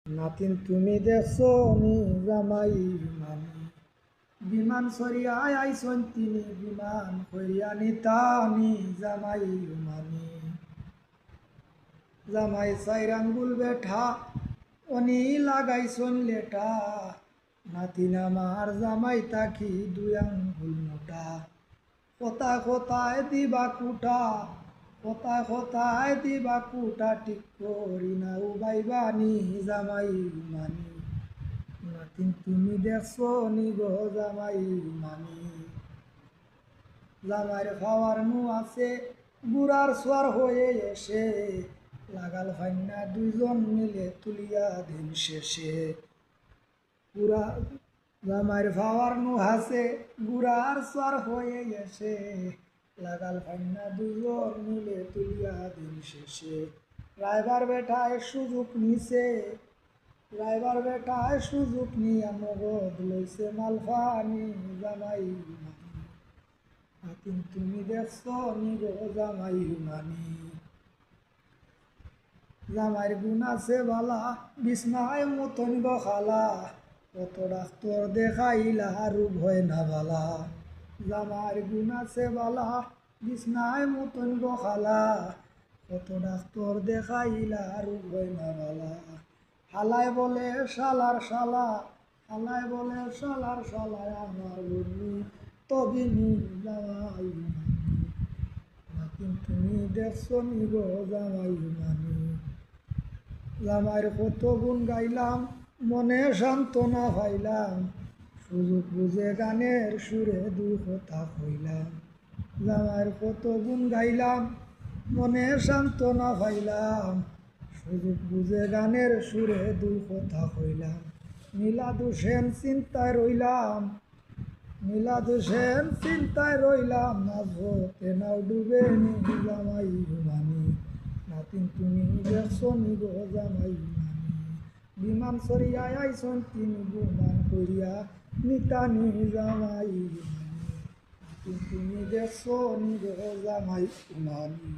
নাতিন তুমি দেখছো নি জামাই মানি বিমান সরিয়ায় আইসন তিনি বিমান করিয়া নিতানি জামাই মানি জামাই চাইর আঙ্গুল বেঠা অনি লাগাইছন লেটা নাতিন আমার জামাই তাকি দুই আঙ্গুল মোটা কোথায় কোথায় দিবা কুটা কোথায় কোথায় দিবা কুটা ঠিক করি না উবাইবানি জামাই মানি নাতিন তুমি দেখছো নি গো জামাই মানি জামাইয়ের খাওয়ার নু আছে বুড়ার সোয়ার হয়ে এসে লাগাল ফাইনা দুইজন মিলে তুলিয়া দিন শেষে পুরা জামাইয়ের খাওয়ার নু হাসে বুড়ার সোয়ার হয়ে এসে লাগাল ফাইনা দুইজন মিলে তুলিয়া দিন শেষে ড্রাইভার বেটায় সুযোগ নিছে ড্রাইভার বেটায় সুযোগ নিয়া মগদ লইছে মালফানি জামাই মানি নাতিন তুমি দেখছো নি গো জামাই মানি জামাইয়ের গুণ আছে বালা বিছনায় মতন গো খালা কত ডাক্তর দেখাইলা রোগ হয় না বালা জামাইয়ের গুণ আছে বালা বিছনায় মতন গো খালা কত ডাক্তর দেখাইলা রোগ হয় না বালা হালায় বলে শালার শালা হালায় বলে শালার শালায় আমার বন্ধু তবিনি জামাই মানি নাতিন তুমি দেখছো নি গো জামাই মানি জামাইয়ের কত গুণ গাইলাম মনে সান্ত্বনা পাইলাম সুযোগ বুঝে গানের সুরে দুই কথা কইলাম জামাইয়ের কত গুণ গাইলাম মনে সান্ত্বনা পাইলাম সুযোগ বুঝে গানের সুরে দুই কথা কইলাম মিলাদ হোসেন চিন্তায় রইলাম মিলাদ হোসেন চিন্তায় রইলাম মাঝতে নাও ডুবে নি জামাই মানি নাতিন তুমি দেখছো নি গো জামাই মানি বিমান সরিয়ায় আইসন তিনি বিমান করিয়া নিতানি জামাই মানি নাতিন তুমি দেখছো নি গো জামাই মানি।